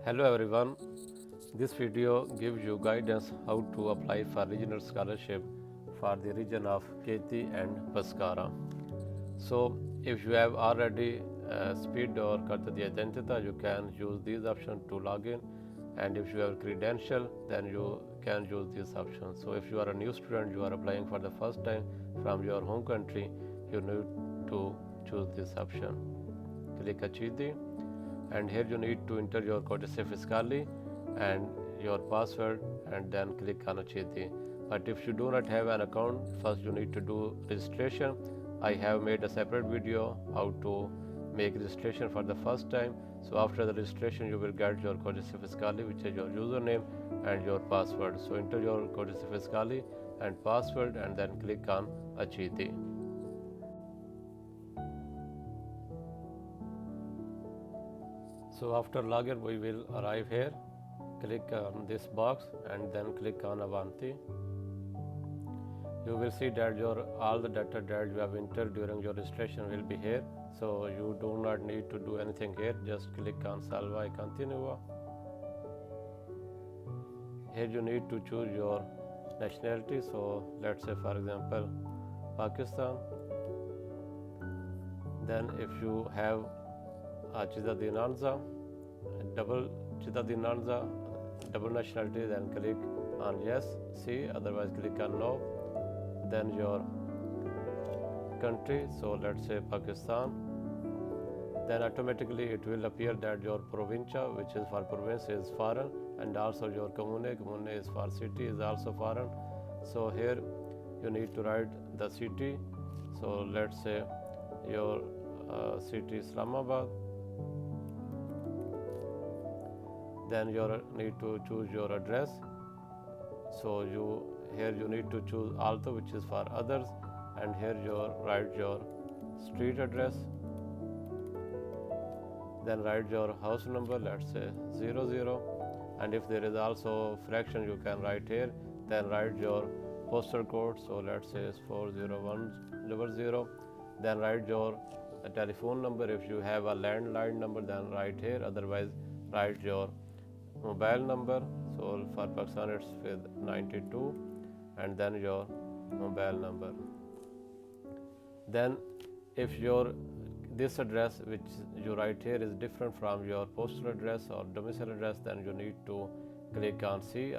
Hello everyone, this video gives you guidance how to apply for regional scholarship for the region of Chieti and Pescara. So if you have already speed or cut the identity, you can use these options to log in, and if you have credential then you can use this option. So if you are a new student, you are applying for the first time from your home country, you need to choose this option. Click Chieti, and here you need to enter your codice fiscale and your password, and then click on Chieti. But if you do not have an account, first you need to do registration. I have made a separate video how to make registration for the first time. So after the registration you will get your codice fiscale, which is your username and your password. So enter your codice fiscale and password and then click on Chieti. So after login we will arrive here. Click on this box and then click on Avanti. You will see that all the data that you have entered during your registration will be here. So you do not need to do anything here. Just click on Salva e Continua. Here you need to choose your nationality. So let's say for example Pakistan. Then if you have cittadinanza, double cittadinanza, double nationality, then click on yes, see, otherwise click on no. Then your country, so let's say Pakistan. Then automatically it will appear that your provincia, which is for province, is foreign, and also your comune is for city, is also foreign. So here you need to write the city. So let's say your city Islamabad. Then you need to choose your address. So here you need to choose Alto, which is for others, and here you write your street address. Then write your house number, let's say 00, and if there is also fraction you can write here. Then write your postal code, so let's say it's 40100. Then write your telephone number. If you have a landline number, then write here, otherwise write your mobile number. So for Pakistan it's with 92, and then your mobile number. Then if this address which you write here is different from your postal address or domicile address, then you need to click on C.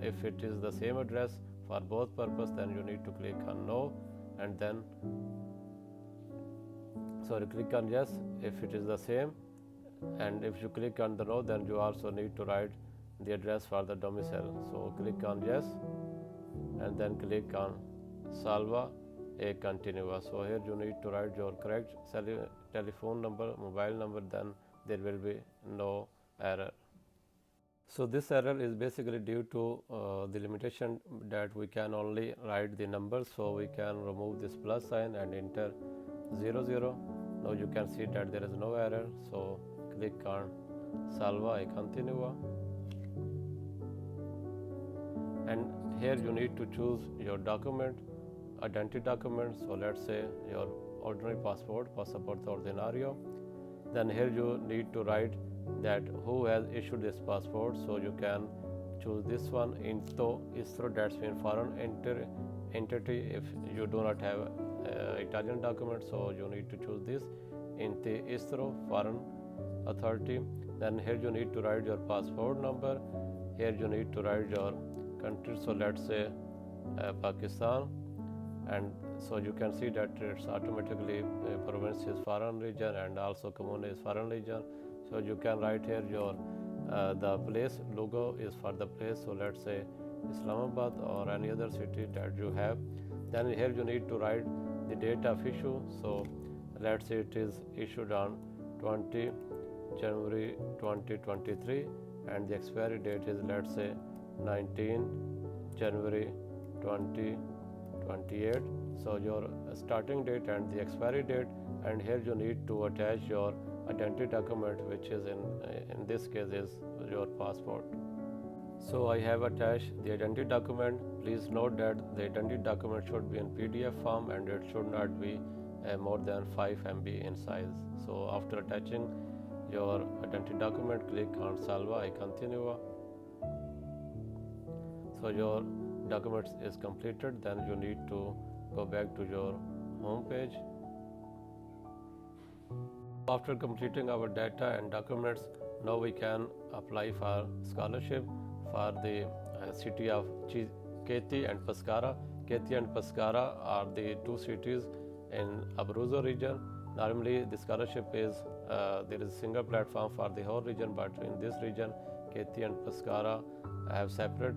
If it is the same address for both purpose, then you need to click on no, and then click on yes if it is the same. And if you click on the no, then you also need to write the address for the domicile. So click on yes and then click on Salva e Continua. So here you need to write your correct telephone number, mobile number, then there will be no error. So this error is basically due to the limitation that we can only write the numbers. So we can remove this plus sign and enter 00. Now you can see that there is no error. So click on Salva e Continua, and here you need to choose your document, identity document. So let's say your ordinary passport, Passaporte Ordinario. Then here you need to write that who has issued this passport. So you can choose this one, Istro, that's mean foreign entity. If you do not have Italian document, so you need to choose this, Istro, foreign authority. Then here you need to write your passport number. Here you need to write your country. So let's say Pakistan, and so you can see that it's automatically province is foreign region and also commune is foreign region. So you can write here your the place logo is for the place. So let's say Islamabad or any other city that you have. Then here you need to write the date of issue. So let's say it is issued on 20 January 2023, and the expiry date is, let's say, 19 January 2028. So your starting date and the expiry date, and here you need to attach your identity document, which is in this case is your passport. So I have attached the identity document. Please note that the identity document should be in PDF form and it should not be more than 5 MB in size. So after attaching your identity document, click on Salva e Continua. So your document is completed. Then you need to go back to your home page. After completing our data and documents, now we can apply for scholarship for the city of Chieti and Pescara. Chieti and Pescara are the two cities in Abruzzo region. Normally the scholarship is there is a single platform for the whole region, but in this region Chieti and Pescara have separate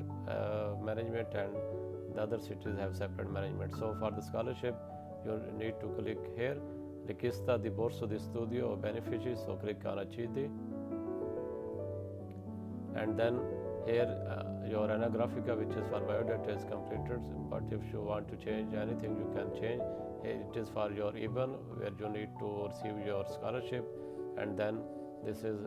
management and the other cities have separate management. So for the scholarship you need to click here, richiesta di borsa di studio o benefici, so click on CHIETI, and then here your anagrafica, which is for biodata, is completed, but if you want to change anything you can change. It is for your IBAN where you need to receive your scholarship, and then this is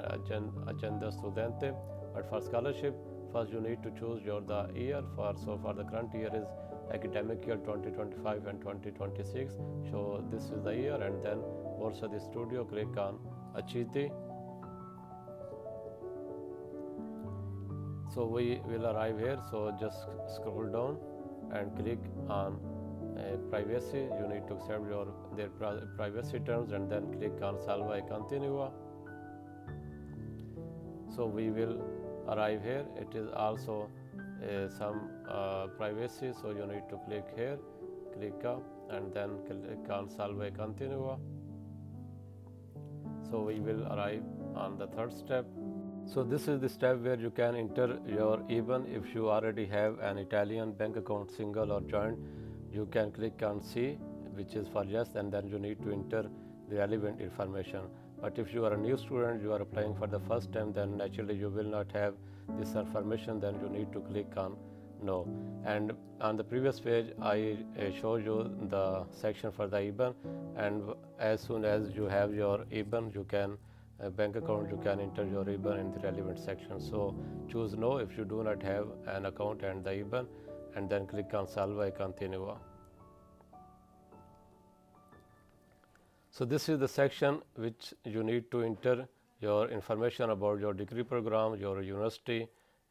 agenda studente. But for scholarship, first you need to choose the year. So for the current year is academic year 2025 and 2026. So this is the year, and then Borsa di Studio, click on CHIETI. So we will arrive here. So just scroll down and click on privacy. You need to accept their privacy terms, and then click on Salva e Continua. So we will arrive here. It is also some privacy, so you need to click here, click up, and then click on Salva e Continua. So we will arrive on the third step. So this is the step where you can enter your IBAN. If you already have an Italian bank account, single or joint, you can click on C, which is for yes, and then you need to enter the relevant information. But if you are a new student, you are applying for the first time, then naturally you will not have this information, then you need to click on no. And on the previous page I showed you the section for the IBAN, and as soon as you have your IBAN, you can bank account, you can enter your IBAN in the relevant section. So choose no if you do not have an account and the IBAN, and then click on Salva e Continua. So this is the section which you need to enter your information about your degree program, your university,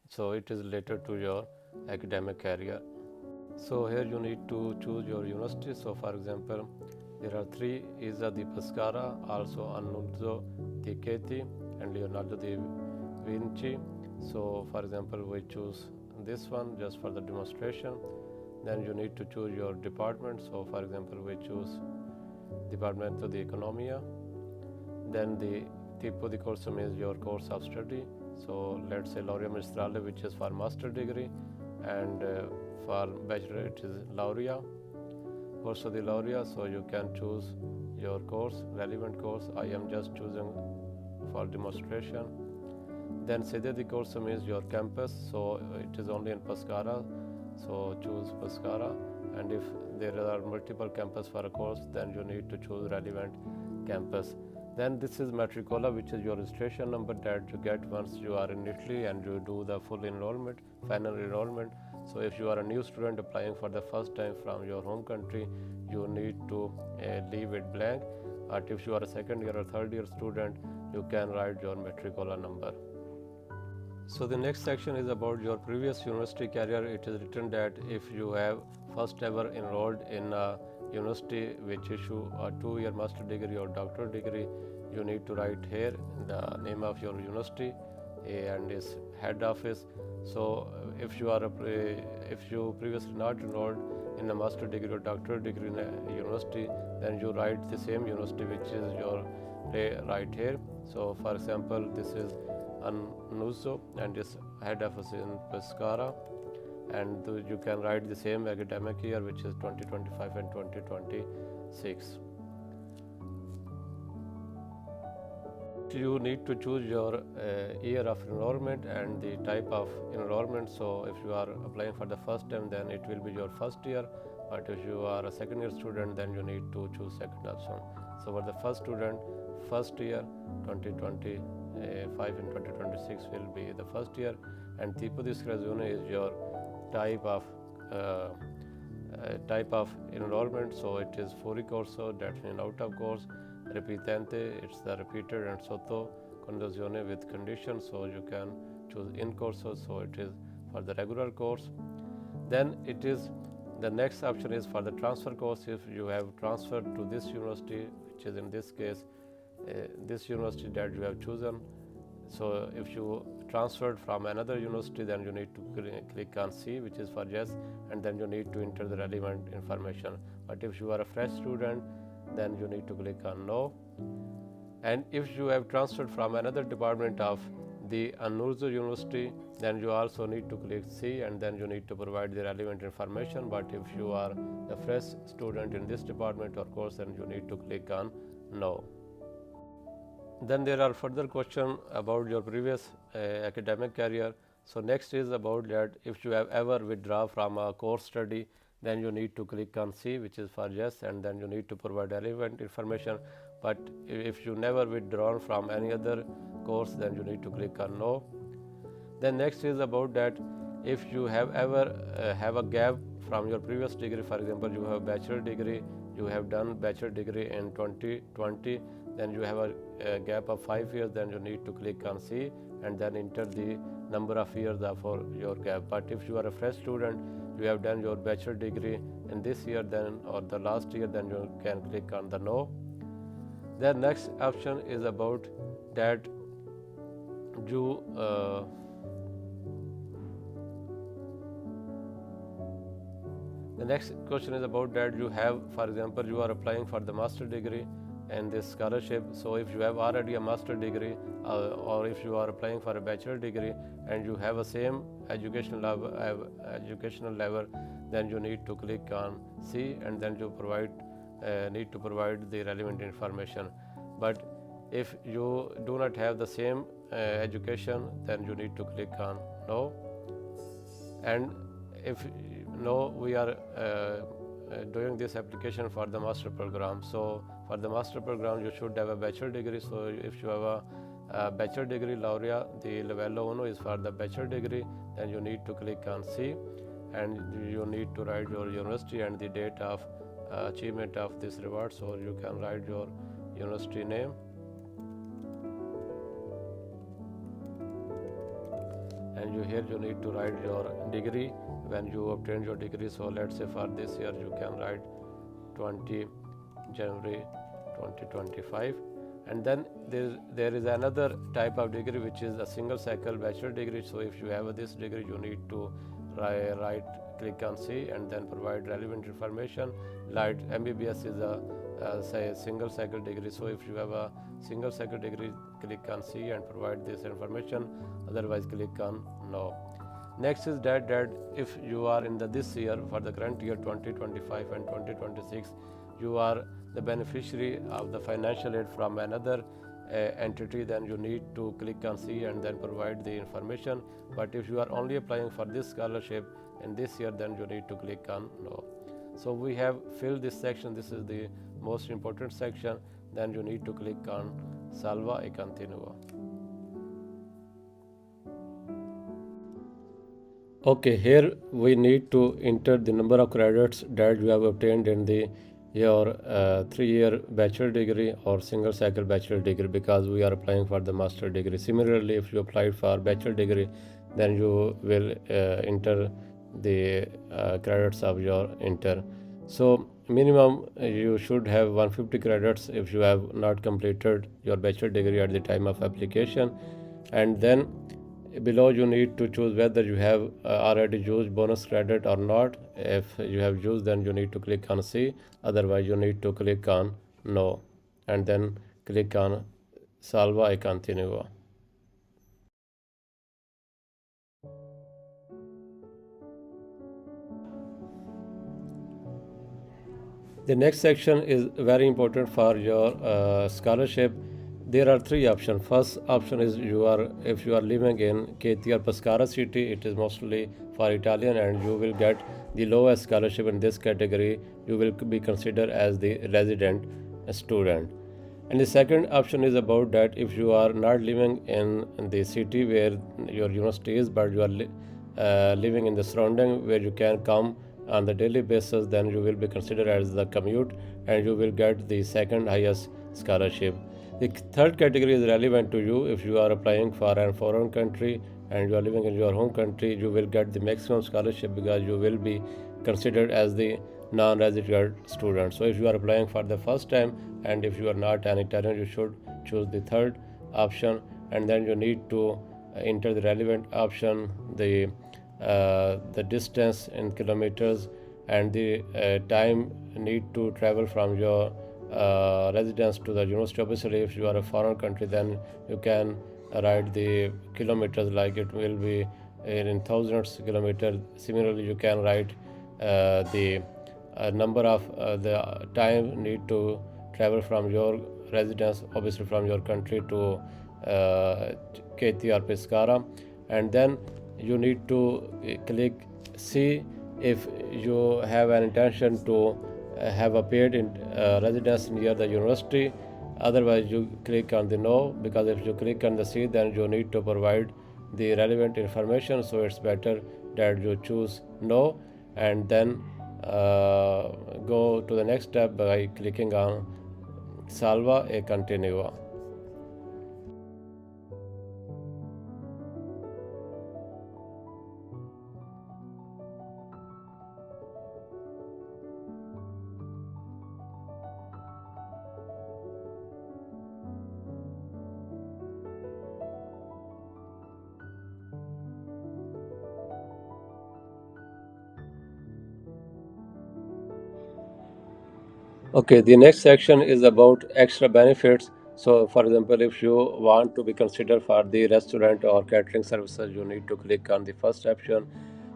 so it is related to your academic career. So here you need to choose your university. So for example, there are three: ISIA di Pescara, also Annunzio di Chieti, and Leonardo di Vinci. So for example, we choose this one just for the demonstration. Then you need to choose your department. So for example, we choose Dipartimento di Economia. Then the tipo di corso means your course of study. So let's say laurea magistrale, which is for master degree, and for bachelor it is laurea, corso di laurea. So you can choose your course, relevant course. I am just choosing for demonstration. Then sede di corso means your campus, so it is only in Pescara, so choose Pescara. And if there are multiple campus for a course, then you need to choose relevant campus. Then this is matricola, which is your registration number that you get once you are in Italy and you do the full enrollment, final enrollment. So if you are a new student applying for the first time from your home country, you need to leave it blank. But if you are a second year or third year student, you can write your matricola number. So the next section is about your previous university career. It is written that if you have first ever enrolled in a university which issue a 2-year master degree or doctorate degree, you need to write here the name of your university and its head office. So if you previously not enrolled in a master degree or doctorate degree in a university, then you write the same university which is your right here. So for example, this is Annunzio and its head office in Pescara, and you can write the same academic year which is 2025 and 2026. You need to choose your year of enrollment and the type of enrollment. So if you are applying for the first time, then it will be your first year, but if you are a second year student, then you need to choose second option. So for the first student, first year 2025 and 2026 will be the first year, and tipo di iscrizione is your type of enrollment. So it is fuori corso, that means out of course, ripetente, it's the repeated and sotto condizione with condition, so you can choose in corso, so it is for the regular course. Then it is the next option is for the transfer course. If you have transferred to this university, which is in this case this university that you have chosen, so if you transferred from another university, then you need to click on C, which is for yes, and then you need to enter the relevant information. But if you are a fresh student, then you need to click on no. And if you have transferred from another department of the Annurzo University, then you also need to click C, and then you need to provide the relevant information. But if you are the fresh student in this department or course, then you need to click on no. Then there are further questions about your previous academic career. So next is about that if you have ever withdrawn from a course study, then you need to click on C, which is for yes, and then you need to provide relevant information. But if you never withdrawn from any other course, then you need to click on no. Then next is about that if you have ever have a gap from your previous degree, for example, you have bachelor degree, you have done bachelor degree in 2020, then you have a gap of 5 years, then you need to click on C and then enter the number of years for your gap. But if you are a fresh student, you have done your bachelor degree in this year then or the last year, then you can click on the no. The next option is about that you the next question is about that you have, for example, you are applying for the master degree and this scholarship. So if you have already a master degree or if you are applying for a bachelor degree and you have a same educational level, then you need to click on C and then you need to provide the relevant information. But if you do not have the same education, then you need to click on no. And if no, we are doing this application for the master program. So for the master program, you should have a bachelor degree. So if you have a bachelor degree laurea, the livello 1 is for the bachelor degree, then you need to click on C and you need to write your university and the date of achievement of this reward. So you can write your university name and here you need to write your degree when you obtain your degree. So let's say for this year you can write 20 January 2025. And then there is another type of degree which is a single cycle bachelor degree. So if you have this degree, you need to click on C and then provide relevant information. Like MBBS is a single cycle degree. So if you have a single cycle degree, click on C and provide this information. Otherwise, click on no. Next is that if you are in this year, for the current year 2025 and 2026, you are the beneficiary of the financial aid from another entity, then you need to click on C and then provide the information. But if you are only applying for this scholarship in this year, then you need to click on no. So we have filled this section. This is the most important section. Then you need to click on Salva e Continua. Okay, here we need to enter the number of credits that you have obtained in your 3-year bachelor degree or single cycle bachelor degree, because we are applying for the master degree. Similarly, if you applied for bachelor degree, then you will enter the credits of your inter. So minimum you should have 150 credits if you have not completed your bachelor degree at the time of application. And then below you need to choose whether you have already used bonus credit or not. If you have used, then you need to click on C. Otherwise, you need to click on no and then click on Salva e Continua. The next section is very important for your scholarship. There are 3 options. First option is if you are living in CHIETI or PESCARA city, it is mostly for Italian, and you will get the lowest scholarship in this category. You will be considered as the resident student. And the second option is about that if you are not living in the city where your university is, but you are living in the surrounding where you can come on the daily basis, then you will be considered as the commute and you will get the second highest scholarship. The third category is relevant to you. If you are applying for a foreign country and you are living in your home country, you will get the maximum scholarship because you will be considered as the non-resident student. So if you are applying for the first time and if you are not an Italian, you should choose the third option, and then you need to enter the relevant option, the distance in kilometers and the time need to travel from your residence to the university. Obviously, if you are a foreign country, then you can write the kilometers like it will be in thousands of kilometers. Similarly, you can write the number of the time need to travel from your residence, obviously from your country, to Chieti or Pescara, and then you need to click C if you have an intention to have a paid residence near the university. Otherwise, you click on the no, because if you click on the C, then you need to provide the relevant information. So it's better that you choose no, and then go to the next step by clicking on Salva e Continua. Okay, the next section is about extra benefits. So, for example, if you want to be considered for the restaurant or catering services, you need to click on the first option.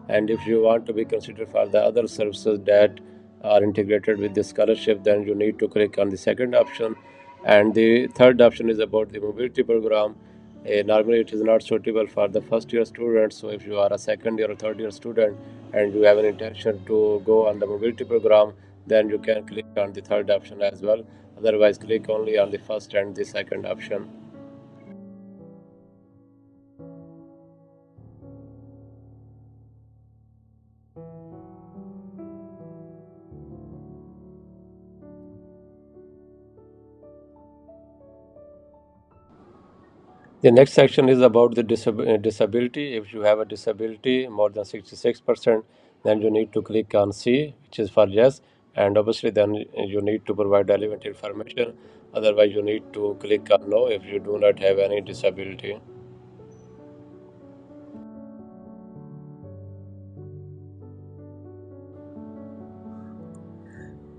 And if you want to be considered for the other services that are integrated with the scholarship, then you need to click on the second option. And the third option is about the mobility program. Normally, it is not suitable for the first year students. So, if you are a second year or third year student and you have an intention to go on the mobility program, then you can click on the third option as well. Otherwise, click only on the first and the second option. The next section is about the disability. If you have a disability more than 66%, then you need to click on C, which is for yes, and obviously then you need to provide relevant information. Otherwise, you need to click on no if you do not have any disability.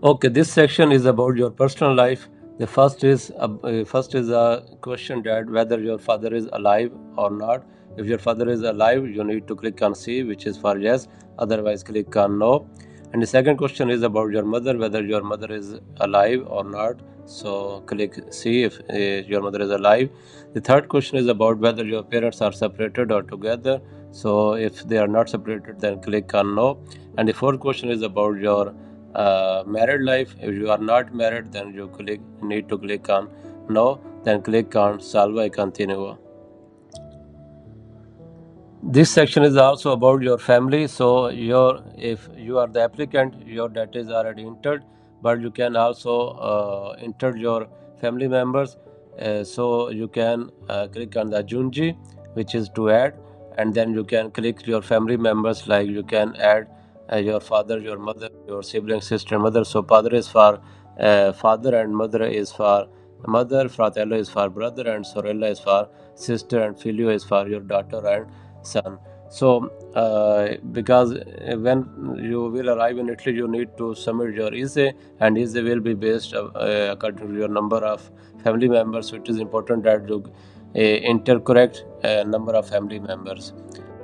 Okay, this section is about your personal life. The first is a question that whether your father is alive or not. If your father is alive, you need to click on C, which is for yes. Otherwise, click on no. And the second question is about your mother, whether your mother is alive or not. So click C if your mother is alive. The third question is about whether your parents are separated or together. So if they are not separated, then click on no. And the fourth question is about your married life. If you are not married, then you need to click on no, then click on Salva e Continua. This section is also about your family. So if you are the applicant, your data is already entered, but you can also enter your family members. So you can click on the Junji, which is to add, and then you can click your family members, like you can add your father, your mother, your sibling, sister, mother. So padre is for father and mother is for mother, fratello is for brother, and sorella is for sister, and figlio is for your daughter and son. So because when you will arrive in Italy, you need to submit your ISIA, and ISIA will be based according to your number of family members. So it is important that you enter correct number of family members.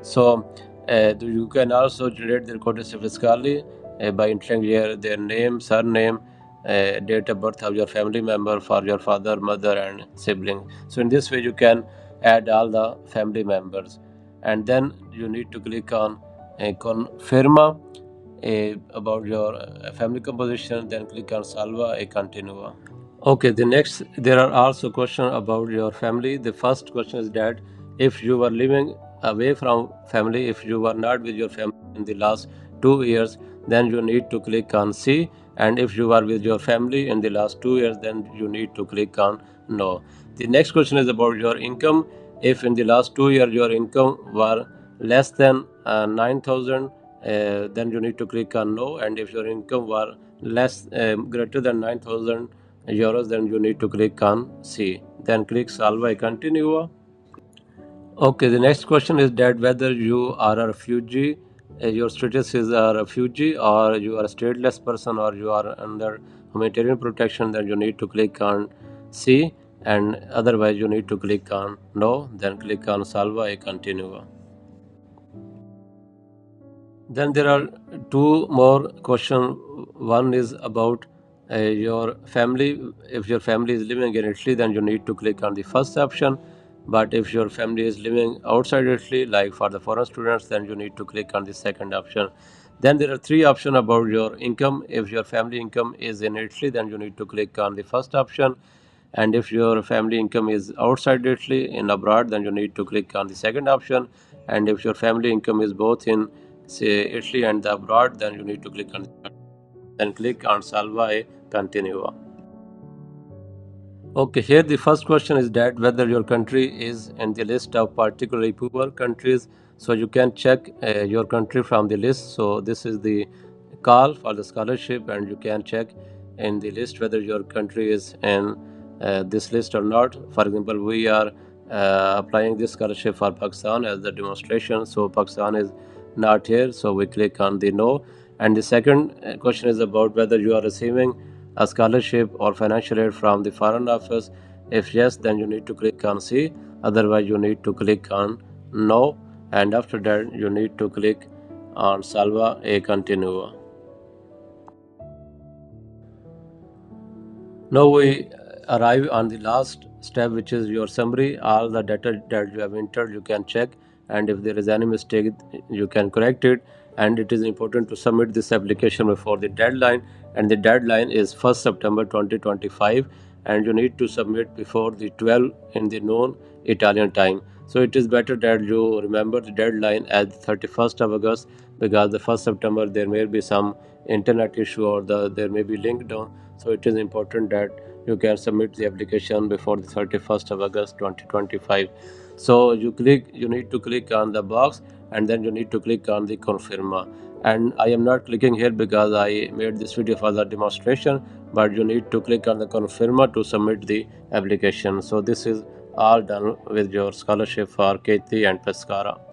So you can also generate the codice fiscale by entering here their name, surname, date of birth of your family member for your father, mother, and sibling. So in this way, you can add all the family members, and then you need to click on confirma about your family composition. Then click on salva e continua. Okay, there are also questions about your family. The first question is that if you were living away from family, if you were not with your family in the last 2 years, then you need to click on C, and if you are with your family in the last 2 years, then you need to click on no. The next question is about your income. If in the last 2 years your income were less than 9,000, then you need to click on no, and if your income were less greater than 9,000 euros, then you need to click on C. Then click Salva e Continua. Okay, the next question is that whether you are a refugee, your status is a refugee, or you are a stateless person, or you are under humanitarian protection, then you need to click on C, and otherwise you need to click on no, then click on Salva e Continua. Then there are two more questions. One is about your family. If your family is living in Italy, then you need to click on the first option. But if your family is living outside Italy, like for the foreign students, then you need to click on the second option. Then there are three options about your income. If your family income is in Italy, then you need to click on the first option. And if your family income is outside Italy, in abroad, then you need to click on the second option. And if your family income is both in, say, Italy and the abroad, then you need to click on the third. Then click on Salva e Continua. Okay, here the first question is that whether your country is in the list of particularly poor countries. So you can check your country from the list. So this is the call for the scholarship, and you can check in the list whether your country is in this list or not. For example, we are applying this scholarship for Pakistan as the demonstration. So Pakistan is not here. So we click on the no. And the second question is about whether you are receiving a scholarship or financial aid from the foreign office. If yes, then you need to click on C. Otherwise, you need to click on no. And after that, you need to click on Salva e Continua. Now we arrive on the last step, which is your summary. All the data that you have entered, you can check, and if there is any mistake, you can correct it. And it is important to submit this application before the deadline, and the deadline is 1st September 2025, and you need to submit before the 12 in the noon Italian time. So it is better that you remember the deadline as 31st of August, because the 1st September there may be some internet issue, or there may be link down. So it is important that you can submit the application before the 31st of August 2025. So you need to click on the box, and then you need to click on the confirma. And I am not clicking here because I made this video for the demonstration, but you need to click on the confirma to submit the application. So this is all done with your scholarship for CHIETI and PESCARA.